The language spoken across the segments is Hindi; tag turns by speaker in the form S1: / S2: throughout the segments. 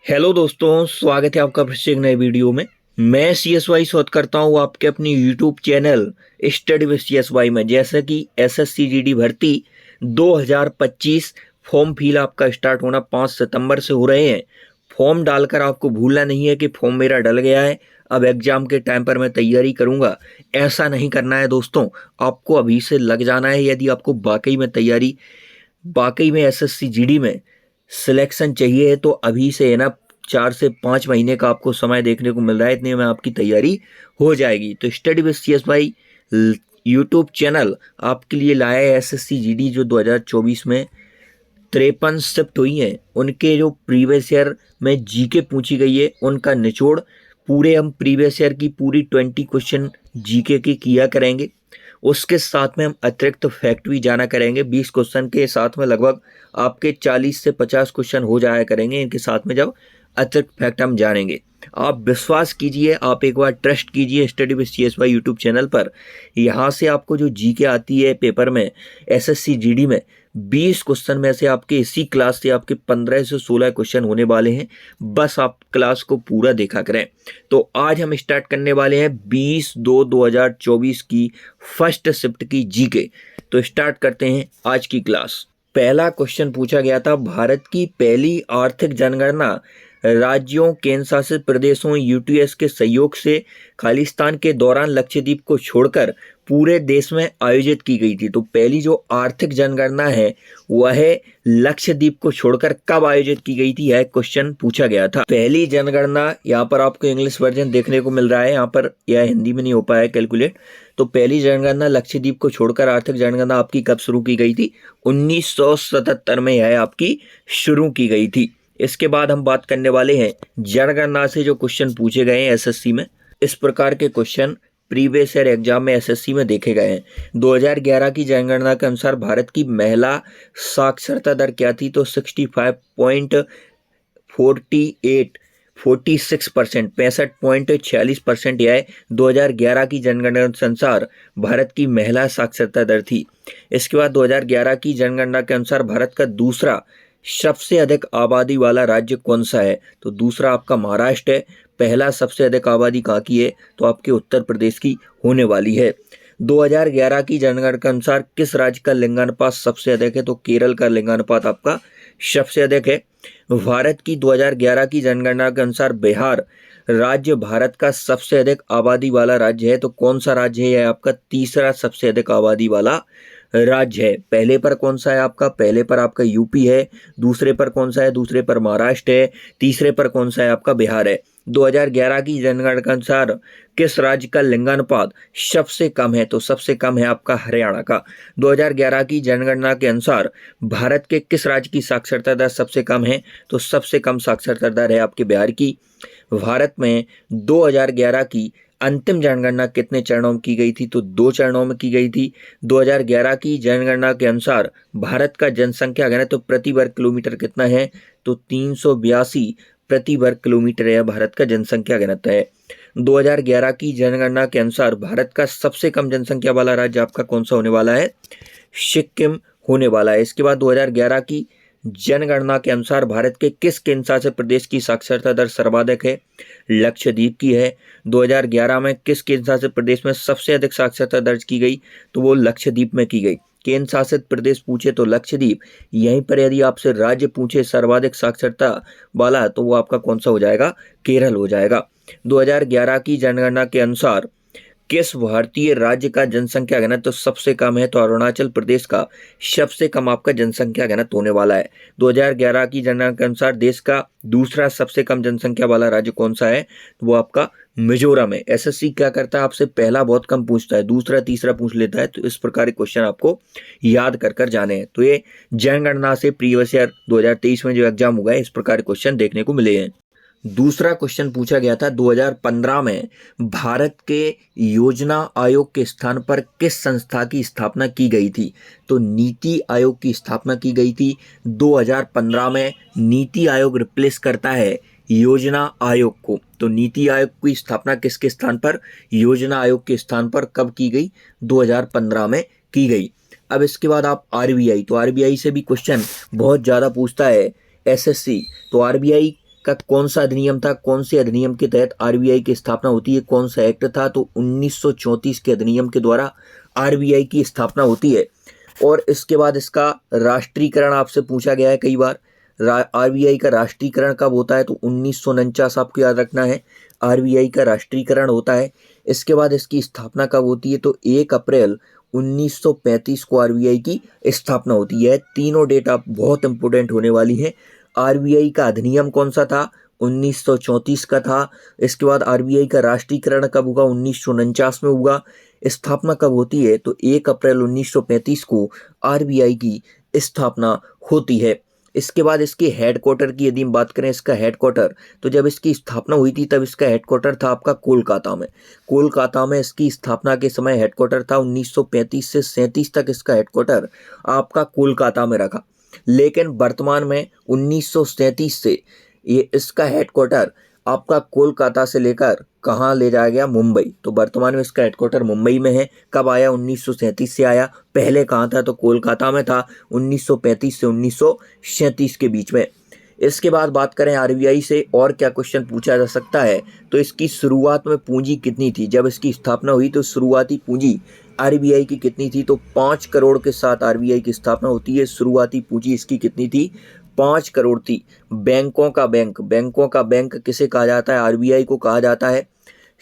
S1: हेलो दोस्तों, स्वागत है आपका फिर से एक नए वीडियो में। मैं CSY शोध करता हूँ आपके अपनी YouTube channel study with CSY में। जैसे कि SSC GD भर्ती 2025 फॉर्म फिल आपका स्टार्ट होना 5 सितंबर से हो रहे हैं। फॉर्म डालकर आपको भूलना नहीं है कि फॉर्म मेरा डल गया है, अब एग्जाम के टाइम पर मैं तैयारी करूंगा, ऐसा नहीं करना है दोस्तों। आपको अभी से लग जाना है। यदि आपको वाकई में SSC GD में सिलेक्शन चाहिए तो अभी से है ना 4 से 5 महीने का आपको समय देखने को मिल रहा है, इतने में आपकी तैयारी हो जाएगी। तो study with CSY YouTube channel आपके लिए लाया है SSC GD जो 2024 में 53 शिफ्ट हुई हैं, उनके जो प्रीवियस ईयर में जीके पूछी गई है उनका निचोड़ पूरे हम प्रीवियस ईयर की पूरी 20 क्वेश्चन जीके की किया करेंगे। उसके साथ में हम अतिरिक्त फैक्ट भी जाना करेंगे। 20 क्वेश्चन के साथ में लगभग आपके 40 से 50 क्वेश्चन हो जाया करेंगे इनके साथ में, जब अतिरिक्त फैक्ट हम जानेंगे। आप विश्वास कीजिए, आप एक बार ट्रस्ट कीजिए study with CSY YouTube channel पर। यहाँ से आपको जो जीके आती है पेपर में SSC GD में 20 क्वेश्चन में से आपके इसी क्लास से आपके 15 से 16 क्वेश्चन होने वाले हैं। बस आप क्लास को पूरा देखा करें। तो आज हम स्टार्ट करने वाले हैं 20/2/2024 की फर्स्ट शिफ्ट की जीके। तो स्टार्ट करते हैं आज की क्लास। पहला क्वेश्चन पूछा गया था, भारत की पहली आर्थिक जनगणना राज्यों, केंद्र शासित प्रदेशों, UTS के सहयोग से खालिस्तान के दौरान लक्षद्वीप को छोड़कर पूरे देश में आयोजित की गई थी। तो पहली जो आर्थिक जनगणना है वह लक्षद्वीप को छोड़कर कब आयोजित की गई थी, यह क्वेश्चन पूछा गया था। पहली जनगणना, यहाँ पर आपको इंग्लिश वर्जन देखने को मिल रहा है, यहाँ पर यह हिंदी में नहीं हो पाया है कैलकुलेट। तो पहली जनगणना लक्षद्वीप को छोड़कर आर्थिक जनगणना आपकी कब शुरू की गई थी? 1977 में यह आपकी शुरू की गई थी। इसके बाद हम बात करने वाले हैं जनगणना से जो क्वेश्चन पूछे गए हैं SSC में। इस प्रकार के क्वेश्चन प्रीवियस ईयर एग्जाम में SSC में देखे गए हैं। 2011 की जनगणना के अनुसार भारत की महिला साक्षरता दर क्या थी? तो 65.46%, 65.46% यह 2011 की जनगणना के अनुसार भारत की महिला साक्षरता दर थी। इसके बाद 2011 की जनगणना के अनुसार भारत का दूसरा सबसे अधिक आबादी वाला राज्य कौन सा है? तो दूसरा आपका महाराष्ट्र है। पहला सबसे अधिक आबादी कहाँ की है? तो आपके उत्तर प्रदेश की होने वाली है। 2011 की जनगणना के अनुसार किस राज्य का लिंगानुपात सबसे अधिक है? तो केरल का लिंगानुपात आपका सबसे अधिक है। भारत की 2011 की जनगणना के अनुसार बिहार राज्य भारत का सबसे अधिक आबादी वाला राज्य है। तो कौन सा राज्य है? यह आपका तीसरा सबसे अधिक आबादी वाला राज्य है। पहले पर कौन सा है आपका? पहले पर आपका यूपी है। दूसरे पर कौन सा है? दूसरे पर महाराष्ट्र है। तीसरे पर कौन सा है? आपका बिहार है। 2011 की जनगणना के अनुसार किस राज्य का लिंगानुपात सबसे कम है? तो सबसे कम है आपका हरियाणा का। 2011 की जनगणना के अनुसार भारत के किस राज्य की साक्षरता दर सबसे कम है? तो सबसे कम साक्षरता दर है आपके बिहार की। भारत में 2011 की अंतिम जनगणना कितने चरणों में की गई थी? तो 2 चरणों में की गई थी। 2011 की जनगणना के अनुसार भारत का जनसंख्या घनत्व प्रति वर्ग किलोमीटर कितना है? तो 382 प्रति वर्ग किलोमीटर है भारत का जनसंख्या घनत्व है। 2011 की जनगणना के अनुसार भारत का सबसे कम जनसंख्या वाला राज्य आपका कौन सा होने वाला है? सिक्किम होने वाला है। इसके बाद 2011 की जनगणना के अनुसार भारत के किस केंद्र शासित प्रदेश की साक्षरता दर सर्वाधिक है? लक्षद्वीप की है। 2011 में किस केंद्र शासित प्रदेश में सबसे अधिक साक्षरता दर्ज की गई? तो वो लक्षद्वीप में की गई। केंद्र शासित प्रदेश पूछे तो लक्षद्वीप। यहीं पर यदि आपसे राज्य पूछे सर्वाधिक साक्षरता वाला, तो वो आपका कौन सा हो जाएगा? केरल हो जाएगा। 2011 की जनगणना के अनुसार किस भारतीय राज्य का जनसंख्या घनत्व तो सबसे कम है? तो अरुणाचल प्रदेश का सबसे कम आपका जनसंख्या घनत्व होने वाला है। 2011 की जनगणना के अनुसार देश का दूसरा सबसे कम जनसंख्या वाला राज्य कौन सा है? तो वो आपका मिजोरम है। SSC क्या करता है, आपसे पहला बहुत कम पूछता है, दूसरा तीसरा पूछ लेता है। तो इस प्रकार के क्वेश्चन आपको याद कर जाने हैं। तो ये जनगणना से प्रीवियस ईयर 2023 में जो एग्जाम हुआ है, इस प्रकार के क्वेश्चन देखने को मिले हैं। दूसरा क्वेश्चन पूछा गया था, 2015 में भारत के योजना आयोग के स्थान पर किस संस्था की स्थापना की गई थी? तो नीति आयोग की स्थापना की गई थी 2015 में। नीति आयोग रिप्लेस करता है योजना आयोग को। तो नीति आयोग की स्थापना किसके स्थान पर? योजना आयोग के स्थान पर कब की गई? 2015 में की गई। अब इसके बाद आप RBI, तो RBI से भी क्वेश्चन बहुत ज़्यादा पूछता है SSC। तो RBI का कौन सा अधिनियम था, कौन से अधिनियम के तहत आरबीआई की स्थापना होती है, कौन सा एक्ट था, तो 1934 के अधिनियम के द्वारा आरबीआई की स्थापना होती है। और इसके बाद इसका राष्ट्रीयकरण आपसे पूछा गया है कई बार। आरबीआई का राष्ट्रीयकरण कब होता है, तो 1949 आपको याद रखना है, आरबीआई का राष्ट्रीयकरण होता है। इसके बाद इसकी स्थापना कब होती है, तो 1 अप्रैल 1935 को आरबीआई की स्थापना होती है। तीनों डेट आप बहुत इंपॉर्टेंट होने वाली हैं। आरबीआई का अधिनियम कौन सा था, 1934 का था। इसके बाद आरबीआई का राष्ट्रीयकरण कब होगा, 1949 में होगा। स्थापना कब होती है, तो 1 अप्रैल 1935 को आरबीआई की स्थापना होती है। इसके बाद इसके हेडक्वार्टर की यदि हम बात करें, इसका हेडक्वार्टर, तो जब इसकी स्थापना हुई थी तब इसका हेडक्वार्टर था आपका कोलकाता में। कोलकाता में इसकी स्थापना के समय हेडक्वार्टर था। 1935 से 37 तक इसका हेडक्वार्टर आपका कोलकाता में रखा। लेकिन वर्तमान में 1937 से ये इसका हेडक्वार्टर आपका कोलकाता से लेकर कहाँ ले जाया गया, मुंबई। तो वर्तमान में इसका हेडक्वार्टर मुंबई में है। कब आया, 1937 से आया। पहले कहाँ था, तो कोलकाता में था 1935 से 1937 के बीच में। इसके बाद बात करें आरबीआई से और क्या क्वेश्चन पूछा जा सकता है, तो इसकी शुरुआत में पूंजी कितनी थी, जब इसकी स्थापना हुई तो शुरुआती पूंजी आरबीआई की कितनी थी, तो 5 करोड़ के साथ आरबीआई की स्थापना होती है। शुरुआती पूंजी इसकी कितनी थी, 5 करोड़ थी। बैंकों का बैंक, बैंकों का बैंक किसे कहा जाता है, आरबीआई को कहा जाता है।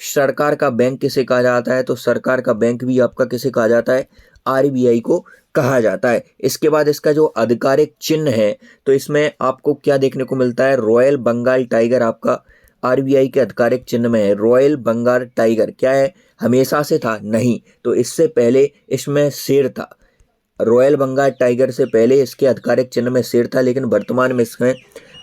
S1: सरकार का बैंक किसे कहा जाता है, तो सरकार का बैंक भी आपका किसे कहा जाता है, आरबीआई को कहा जाता है। इसके बाद इसका जो आधिकारिक चिन्ह है, तो इसमें आपको क्या देखने को मिलता है, रॉयल बंगाल टाइगर आपका आरबीआई के आधिकारिक चिन्ह में है। रॉयल बंगाल टाइगर क्या है, हमेशा से था, नहीं, तो इससे पहले इसमें शेर था। रॉयल बंगाल टाइगर से पहले इसके आधिकारिक चिन्ह में शेर था, लेकिन वर्तमान में इसमें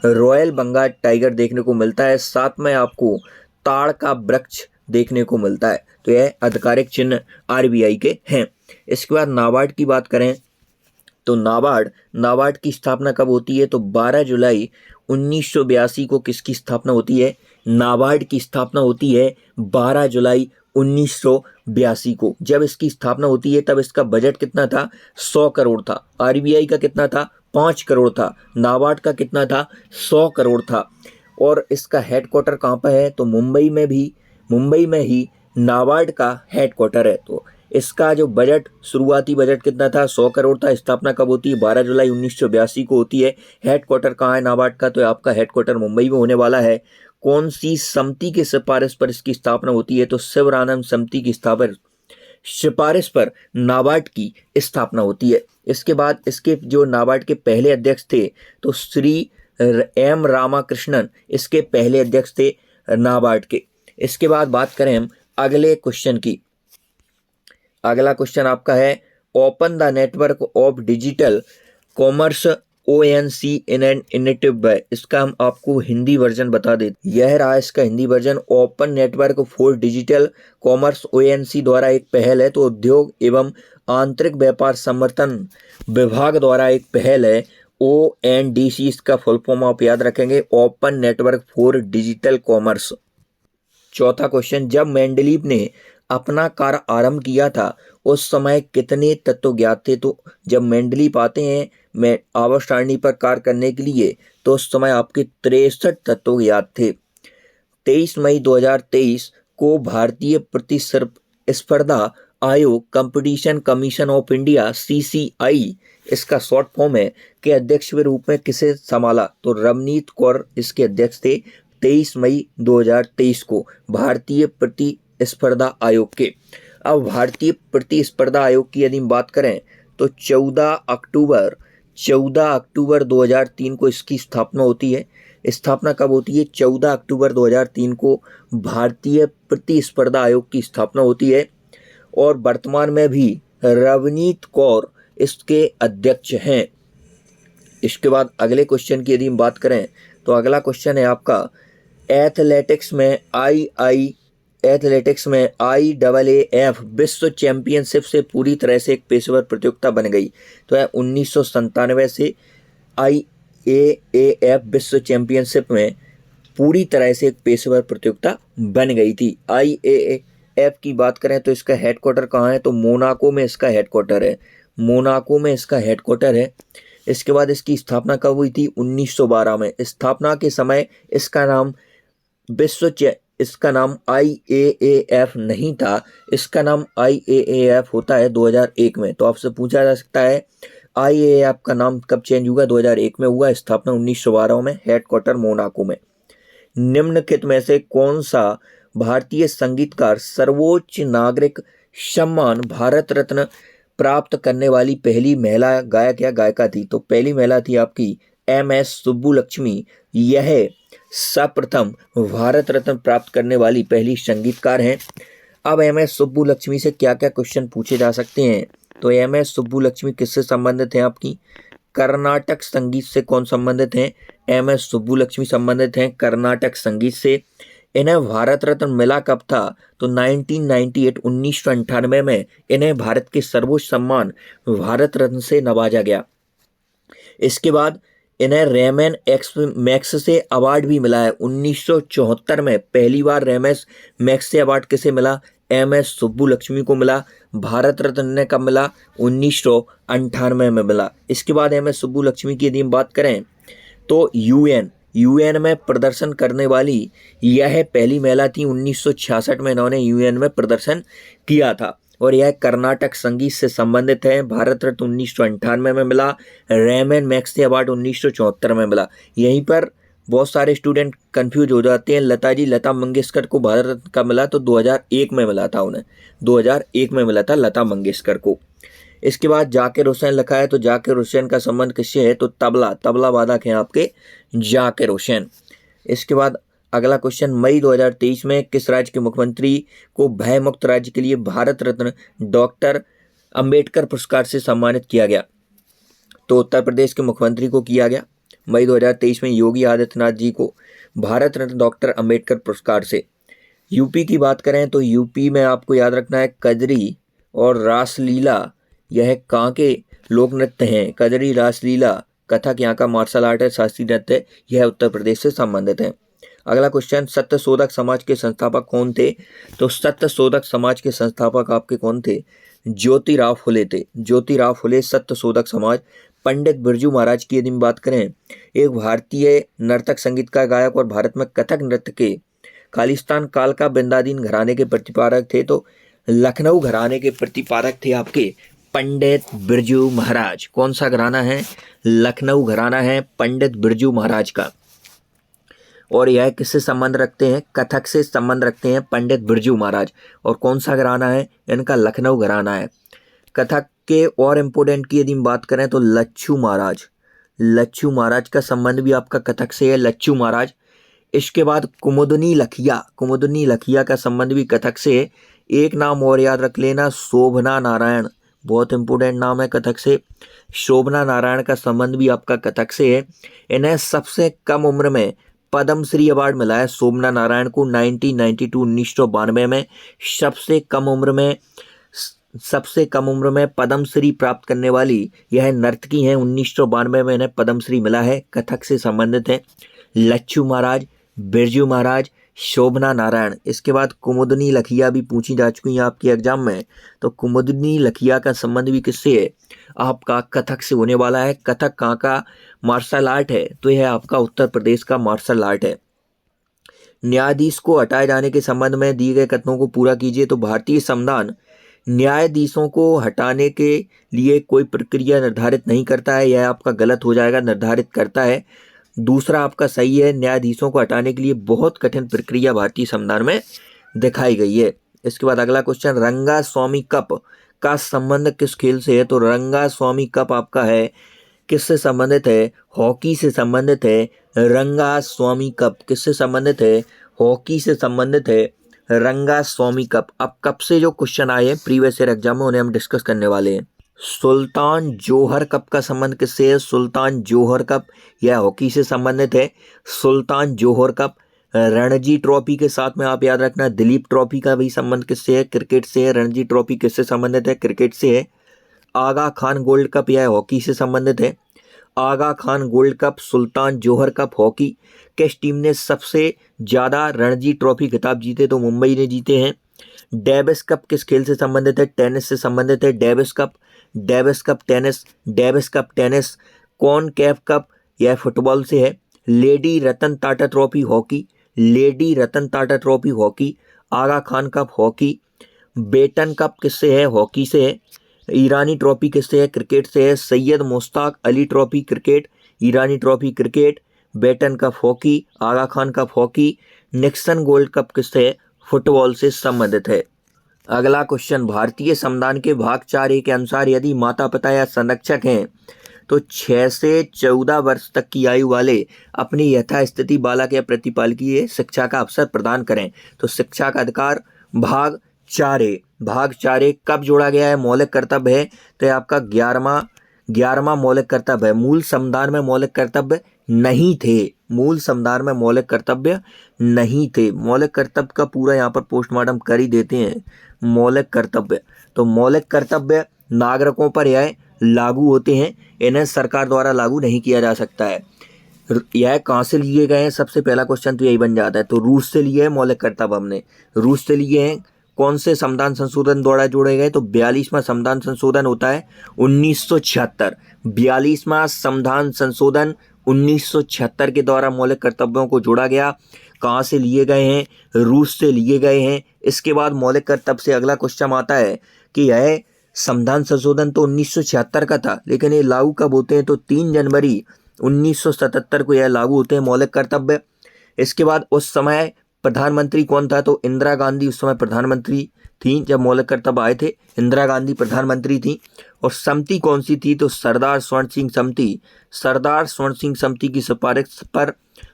S1: रॉयल बंगाल टाइगर देखने को मिलता है। साथ में आपको ताड़ का वृक्ष देखने को मिलता है। तो यह आधिकारिक चिन्ह आरबीआई के हैं। इसके बाद नाबार्ड की बात करें, तो नाबार्ड की स्थापना कब होती है, तो 12 जुलाई 1982 को किसकी स्थापना होती है, नाबार्ड की स्थापना होती है 12 जुलाई 1982 को। जब इसकी स्थापना होती है तब इसका बजट कितना था, 100 करोड़ था। आरबीआई का कितना था, 5 करोड़ था। नाबार्ड का कितना था, 100 करोड़ था। और इसका हेडक्वार्टर कहाँ पर है, तो मुंबई में ही नाबार्ड का हेडक्वार्टर है। तो इसका जो बजट, शुरुआती बजट कितना था, 100 करोड़ था। स्थापना कब होती है, 12 जुलाई 1982 को होती है। हेडक्वार्टर कहाँ है नाबार्ड का, तो आपका हेडक्वार्टर मुंबई में होने वाला है। कौन सी समिति की सिफारिश पर इसकी स्थापना होती है, तो शिवरानंद समिति की सिफारिश पर नाबार्ड की स्थापना होती है। इसके बाद इसके जो नाबार्ड के पहले अध्यक्ष थे, तो श्री एम रामाकृष्णन इसके पहले अध्यक्ष थे नाबार्ड के। इसके बाद बात करें हम अगले क्वेश्चन की। अगला क्वेश्चन आपका है, open the network of digital commerce ONC in an initiative है। इसका हम आपको हिंदी वर्जन बता देते। यह रहा इसका Hindi version, open network for digital commerce ONC द्वारा एक पहल है। तो उद्योग एवं आंतरिक व्यापार समर्थन विभाग द्वारा एक पहल है। ONDC इसका फुल फॉर्म आप याद रखेंगे, open network for digital commerce. चौथा क्वेश्चन, जब मेंडलीव ने अपना कार्य आरंभ किया था उस समय कितने तत्व ज्ञात थे, तो जब मेंडलीव आते हैं में आवर्त सारणी पर कार्य करने के लिए, तो उस समय आपके 63 तत्व ज्ञात थे। 23 मई 2023 को भारतीय प्रतिस्पर्धा आयोग, competition commission of India CCI इसका शॉर्ट फॉर्म है, के अध्यक्ष के रूप में किसे संभाला, तो रवनीत कौर इसके अध्यक्ष थे 23 मई 2023 को भारतीय प्रतिस्पर्धा आयोग के। अब भारतीय प्रतिस्पर्धा आयोग की यदि हम बात करें, तो 14 अक्टूबर 2003 को इसकी स्थापना होती है। स्थापना कब होती है, 14 अक्टूबर 2003 को भारतीय प्रतिस्पर्धा आयोग की स्थापना होती है। और वर्तमान में भी रवनीत कौर इसके अध्यक्ष हैं। इसके बाद अगले क्वेश्चन की यदि हम बात करें, तो अगला क्वेश्चन है आपका, एथलेटिक्स में IAAF विश्व चैंपियनशिप से पूरी तरह से एक पेशेवर प्रतियोगिता बन गई। तो 1997 से IAAF विश्व चैंपियनशिप में पूरी तरह से एक पेशेवर प्रतियोगिता बन गई थी। IAAF की बात करें तो इसका हेडक्वार्टर कहाँ है, तो मोनाको में इसका हेडक्वार्टर है। इसके बाद इसकी स्थापना कब हुई थी? 1912 में। स्थापना के समय इसका नाम इसका नाम IAAF नहीं था, इसका नाम IAAF होता है 2001 में। तो आपसे पूछा जा सकता है IAAF का नाम कब चेंज हुआ? 2001 में हुआ। स्थापना 1912 में, हेडक्वार्टर मोनाको में। निम्नलिखित में से कौन सा भारतीय संगीतकार सर्वोच्च नागरिक सम्मान भारत रत्न प्राप्त करने वाली पहली महिला गायक या गायिका थी? तो पहली महिला थी आपकी MS सुब्बुलक्ष्मी। यह सर्वप्रथम भारत रत्न प्राप्त करने वाली पहली संगीतकार हैं। अब MS सुब्बुलक्ष्मी से क्या क्या क्वेश्चन पूछे जा सकते हैं? तो MS सुब्बुलक्ष्मी किससे संबंधित हैं? आपकी कर्नाटक संगीत से कौन संबंधित हैं? MS सुब्बुलक्ष्मी संबंधित हैं कर्नाटक संगीत से। इन्हें भारत रत्न मिला कब था? तो 1998 1998 में इन्हें भारत के सर्वोच्च सम्मान भारत रत्न से नवाजा गया। इसके बाद इन्हें रेमन एक्स मैक्स से अवार्ड भी मिला है। 1974 में पहली बार रेमस मैक्स से अवार्ड किसे मिला? MS सुब्बुलक्ष्मी को मिला। भारत रत्न ने कब मिला? 1998 में मिला। इसके बाद MS सुब्बुलक्ष्मी की यदि हम बात करें तो यूएन में प्रदर्शन करने वाली यह पहली महिला थी। 1966 में इन्होंने यूएन में प्रदर्शन किया था और यह कर्नाटक संगीत से संबंधित है। भारत रत्न 1998 में मिला। रेमन मैग्सेसे अवार्ड 1974 में मिला। यहीं पर बहुत सारे स्टूडेंट कंफ्यूज हो जाते हैं। लता मंगेशकर को भारत रत्न कब मिला? तो 2001 में मिला था उन्हें, 2001 में मिला था लता मंगेशकर को। इसके बाद जाकिर हुसैन लिखा है, तो जाकिर हुसैन का संबंध किससे है? तो तबला वादक हैं आपके जाकिर हुसैन। इसके बाद अगला क्वेश्चन, मई 2023 में किस राज्य के मुख्यमंत्री को भय मुक्त राज्य के लिए भारत रत्न डॉक्टर अंबेडकर पुरस्कार से सम्मानित किया गया? तो उत्तर प्रदेश के मुख्यमंत्री को किया गया मई 2023 में योगी आदित्यनाथ जी को भारत रत्न डॉक्टर अंबेडकर पुरस्कार से। यूपी की बात करें तो यूपी में आपको याद रखना है कजरी और रासलीला, यह कहाँ के लोक नृत्य हैं? कजरी, रासलीला, कथक यहाँ का मार्शल आर्ट है, शास्त्रीय नृत्य, यह उत्तर प्रदेश से संबंधित है। अगला क्वेश्चन, सत्यशोधक समाज के संस्थापक कौन थे? तो सत्यशोधक समाज के संस्थापक आपके कौन थे? ज्योतिराव फुले थे। ज्योतिराव फुले सत्यशोधक समाज। पंडित बिरजू महाराज की यदि बात करें, एक भारतीय नर्तक, संगीतकार, गायक और भारत में कथक नृत्य के खालिस्तान काल का बिंदादीन घराने के प्रतिपादक थे। तो लखनऊ घराने के प्रतिपादक थे आपके पंडित बिरजू महाराज। कौन सा घराना है? लखनऊ घराना है पंडित बिरजू महाराज का। और यह किससे संबंध रखते हैं? कथक से संबंध रखते हैं पंडित बिरजू महाराज। और कौन सा घराना है? इनका लखनऊ घराना है। कथक के और इम्पोर्टेंट की यदि हम बात करें तो लच्छू महाराज, लच्छू महाराज का संबंध भी आपका कथक से है, लच्छू महाराज। इसके बाद कुमुदनी लखिया, कुमुदनी लखिया का संबंध भी कथक से है। एक नाम और याद रख लेना, शोभना नारायण, बहुत इंपॉर्टेंट नाम है कथक से। शोभना नारायण का संबंध भी आपका कथक से है। इन्हें सबसे कम उम्र में पद्मश्री अवार्ड मिला है शोभना नारायण को 1992 1992 में। सबसे कम उम्र में पद्मश्री प्राप्त करने वाली यह नर्तकी हैं। 1992 में इन्हें पद्मश्री मिला है, कथक से संबंधित है। लच्छू महाराज, बिरजू महाराज, शोभना नारायण। इसके बाद कुमुदनी लखिया भी पूछी जा चुकी है आपके एग्जाम में। तो कुमुदनी लखिया का संबंध भी किससे है? आपका कथक से होने वाला है। कथक कहाँ का मार्शल आर्ट है? तो यह आपका उत्तर प्रदेश का मार्शल आर्ट है। न्यायाधीश को हटाए जाने के संबंध में दिए गए कथनों को पूरा कीजिए। तो भारतीय संविधान न्यायाधीशों को हटाने के लिए कोई प्रक्रिया निर्धारित नहीं करता है, यह आपका गलत हो जाएगा, निर्धारित करता है। दूसरा आपका सही है, न्यायाधीशों को हटाने के लिए बहुत कठिन प्रक्रिया भारतीय संविधान में दिखाई गई है। इसके बाद अगला क्वेश्चन, रंगा स्वामी कप का संबंध किस खेल से है? तो रंगा स्वामी कप आपका है किससे संबंधित है? हॉकी से संबंधित है। रंगा स्वामी कप किससे संबंधित है? हॉकी से संबंधित है रंगा स्वामी कप। अब कप से जो क्वेश्चन आए हैं प्रीवियस ईयर एग्जाम में, उन्हें हम डिस्कस करने वाले हैं। सुल्तान जोहर कप का संबंध किससे है? सुल्तान जोहर कप यह हॉकी से संबंधित है। सुल्तान जोहर कप। रणजी ट्रॉफी के साथ में आप याद रखना दिलीप ट्रॉफी का भी संबंध किससे है? क्रिकेट से है। रणजी ट्रॉफी किससे संबंधित है? क्रिकेट से है। आगा खान गोल्ड कप यह हॉकी से संबंधित है। आगा खान गोल्ड कप, सुल्तान जोहर कप हॉकी। किस टीम ने सबसे ज़्यादा रणजी ट्रॉफी खिताब जीते? तो मुंबई ने जीते हैं। डेविस कप किस खेल से संबंधित है? टेनिस से संबंधित है। Davis Cup tennis. Davis Cup tennis CONCACAF Cup, यह फुटबॉल से है। Lady Ratan Tata trophy hockey, Lady Ratan Tata trophy hockey. Aga Khan cup hockey. Beighton cup किससे है? हॉकी से है। ईरानी ट्रॉफी किससे है? क्रिकेट से है। Syed Mushtaq Ali trophy cricket, Irani trophy cricket. Beighton cup hockey, Aga Khan cup hockey. Nixon Gold cup किससे है? फुटबॉल से संबंधित है। अगला क्वेश्चन, भारतीय संविधान के भाग 4A के अनुसार यदि माता पिता या संरक्षक हैं तो 6 से 14 वर्ष तक की आयु वाले अपनी यथास्थिति बालक या प्रतिपालकीय शिक्षा का अवसर प्रदान करें। तो शिक्षा का अधिकार भाग 4A कब जोड़ा गया है? मौलिक कर्तव्य है। तो ये आपका 11वां मौलिक कर्तव्य है। मूल संविधान में मौलिक कर्तव्य नहीं थे, मूल संविधान में मौलिक कर्तव्य नहीं थे। मौलिक कर्तव्य का पूरा यहाँ पर पोस्टमार्टम कर ही देते हैं। मौलिक कर्तव्य, तो मौलिक कर्तव्य नागरिकों पर यह लागू होते हैं, इन्हें सरकार द्वारा लागू नहीं किया जा सकता है। यह कहाँ से लिए गए हैं? सबसे पहला क्वेश्चन तो यही बन जाता है। तो रूस से लिए हैं मौलिक कर्तव्य, हमने रूस से लिए हैं। कौन से संविधान संशोधन द्वारा जोड़े गए? तो 42वां संविधान संशोधन होता है 1976। 42वां संविधान संशोधन 1976 के द्वारा मौलिक कर्तव्यों को जोड़ा गया। कहाँ से लिए गए हैं? रूस से लिए गए हैं। इसके बाद मौलिक कर्तव्य से अगला क्वेश्चन आता है कि यह संविधान संशोधन तो 1976 का था, लेकिन ये लागू कब होते हैं? तो 3 जनवरी 1977 को यह लागू होते हैं मौलिक कर्तव्य। इसके बाद उस समय प्रधानमंत्री कौन था? तो इंदिरा गांधी उस समय प्रधानमंत्री थी जब मौलिक कर्तव्य आए थे। इंदिरा गांधी प्रधानमंत्री थी। और समिति कौन सी थी? तो सरदार स्वर्ण सिंह समिति। सरदार स्वर्ण सिंह समिति की सिफारिश पर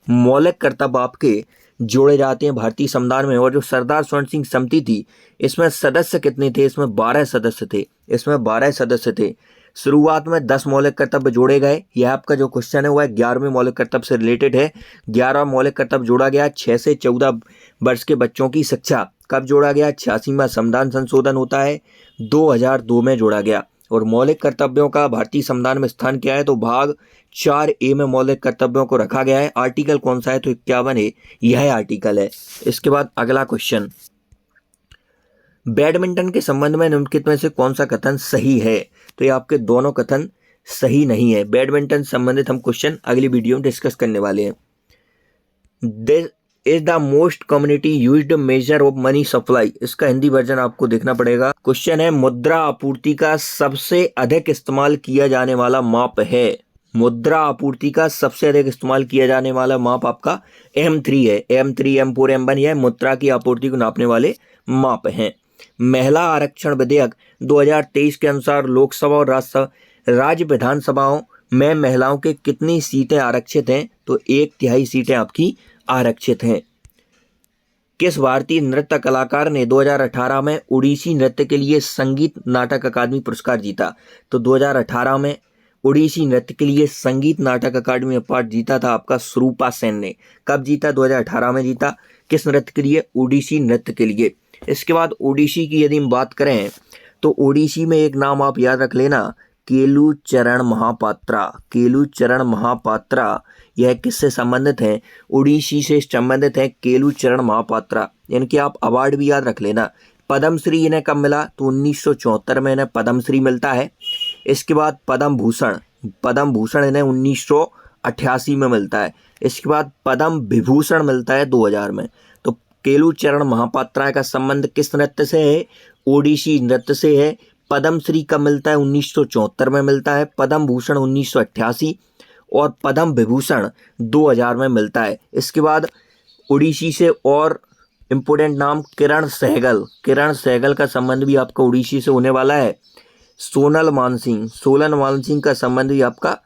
S1: मौलिक कर्तव्य आपके जोड़े जाते हैं भारतीय संविधान में। और जो सरदार स्वर्ण सिंह समिति थी, इसमें सदस्य कितने थे? इसमें 12 सदस्य थे। इसमें 12 सदस्य थे। शुरुआत में 10 मौलिक कर्तव्य जोड़े गए। यह आपका जो क्वेश्चन है वह 11वें मौलिक कर्तव्य से रिलेटेड है। 11वां मौलिक कर्तव्य जोड़ा गया 6 से 14 वर्ष के बच्चों की शिक्षा। कब जोड़ा गया? 86वां संविधान संशोधन होता है 2002 में जोड़ा गया। और मौलिक कर्तव्यों का भारतीय संविधान में स्थान क्या है? तो भाग 4A में मौलिक कर्तव्यों को रखा गया है। आर्टिकल कौन सा है? तो 51 है, यह आर्टिकल है। इसके बाद अगला क्वेश्चन, बैडमिंटन के संबंध में निम्नलिखित में से कौन सा कथन सही है? तो ये आपके दोनों कथन सही नहीं है। बैडमिंटन संबंधित हम क्वेश्चन अगली वीडियो में डिस्कस करने वाले हैं। This is the most community used measure of money supply, इसका हिंदी वर्जन आपको देखना पड़ेगा। क्वेश्चन है, मुद्रा आपूर्ति का सबसे अधिक इस्तेमाल किया जाने वाला माप है। मुद्रा आपूर्ति का सबसे अधिक इस्तेमाल किया जाने वाला माप आपका M3 है। M3, M4, M1 यह मुद्रा की आपूर्ति को नापने वाले माप हैं। महिला आरक्षण विधेयक 2023 के अनुसार लोकसभा और राज्य विधानसभाओं में महिलाओं के कितनी सीटें आरक्षित हैं? तो 1/3 सीटें आपकी आरक्षित हैं। किस भारतीय नृत्य कलाकार ने 2018 में ओडिसी नृत्य के लिए संगीत नाटक अकादमी पुरस्कार जीता? तो 2018 में ओडिसी नृत्य के लिए संगीत नाटक अकादमी अवार्ड जीता था आपका स्वरूपा सेन ने। कब जीता? 2018 में जीता। किस नृत्य के लिए? ओडिसी नृत्य के लिए। इसके बाद ओडिसी की यदि हम बात करें तो ओडिसी में एक नाम आप याद रख लेना, केलुचरण महापात्रा। केलुचरण महापात्रा यह किससे संबंधित है? ओडिसी से संबंधित है केलुचरण महापात्रा। इनके आप अवार्ड भी याद रख लेना। पद्मश्री इन्हें कब मिला? तो 1974 में इन्हें पद्मश्री मिलता है। इसके बाद पद्म भूषण इन्हें 1988 में मिलता है। इसके बाद पद्म विभूषण मिलता है 2000 में। तो केलुचरण महापात्रा का संबंध किस नृत्य से है? ओडिसी नृत्य से है। पद्मश्री कब मिलता है? 1974 में मिलता है। पद्म भूषण 1988 और पद्म विभूषण 2000 में मिलता है। इसके बाद ओडिसी से और इम्पोर्टेंट नाम किरण सहगल का संबंध भी आपका ओडिसी से होने वाला है। सोनल मानसिंह का संबंध भी आपका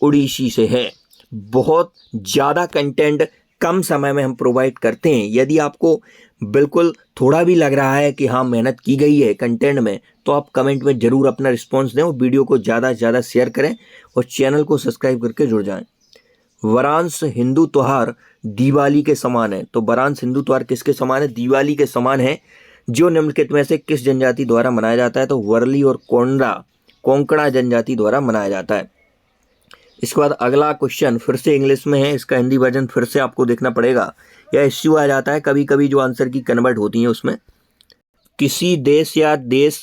S1: ओडिसी से है। बहुत ज़्यादा कंटेंट कम समय में हम प्रोवाइड करते हैं। यदि आपको बिल्कुल थोड़ा भी लग रहा है कि हाँ मेहनत की गई है कंटेंट में, तो आप कमेंट में ज़रूर अपना रिस्पॉन्स दें और वीडियो को ज़्यादा से ज़्यादा शेयर करें और चैनल को सब्सक्राइब करके जुड़ जाएं। वरांश हिंदू त्योहार दिवाली के समान है। तो वरांश हिंदू त्योहार किसके समान है? दिवाली के समान है। जो निम्नलिखित में से किस जनजाति द्वारा मनाया जाता है? तो वर्ली और कोंकणा जनजाति द्वारा मनाया जाता है। इसके बाद अगला क्वेश्चन फिर से इंग्लिश में है, इसका हिंदी वर्जन फिर से आपको देखना पड़ेगा। यह इश्यू आ जाता है कभी कभी जो आंसर की कन्वर्ट होती है उसमें। किसी देश या देश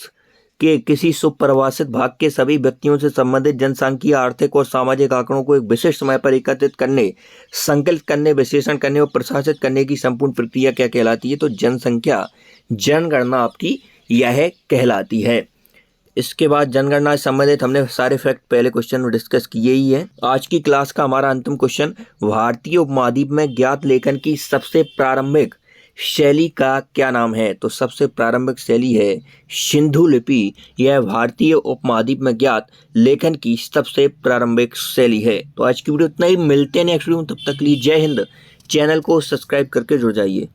S1: के किसी सुपरिभाषित भाग के सभी व्यक्तियों से संबंधित जनसांख्यिकीय, आर्थिक और सामाजिक आंकड़ों को एक विशिष्ट समय पर एकत्रित करने, संकलित करने, विश्लेषण करने और प्रशासित करने की संपूर्ण प्रक्रिया क्या कहलाती है? तो जनसंख्या, जनगणना आपकी यह कहलाती है। इसके बाद जनगणना से संबंधित हमने सारे फैक्ट पहले क्वेश्चन में डिस्कस किए ही हैं। आज की क्लास का हमारा अंतिम क्वेश्चन, भारतीय उपमहाद्वीप में ज्ञात लेखन की सबसे प्रारंभिक शैली का क्या नाम है? तो सबसे प्रारंभिक शैली है सिंधु लिपि। यह भारतीय उपमहाद्वीप में ज्ञात लेखन की सबसे प्रारंभिक शैली है। तो आज की वीडियो इतना ही, मिलते हैं नेक्स्ट वीडियो में, तब तक के लिए जय हिंद। चैनल को सब्सक्राइब करके जुड़ जाइए।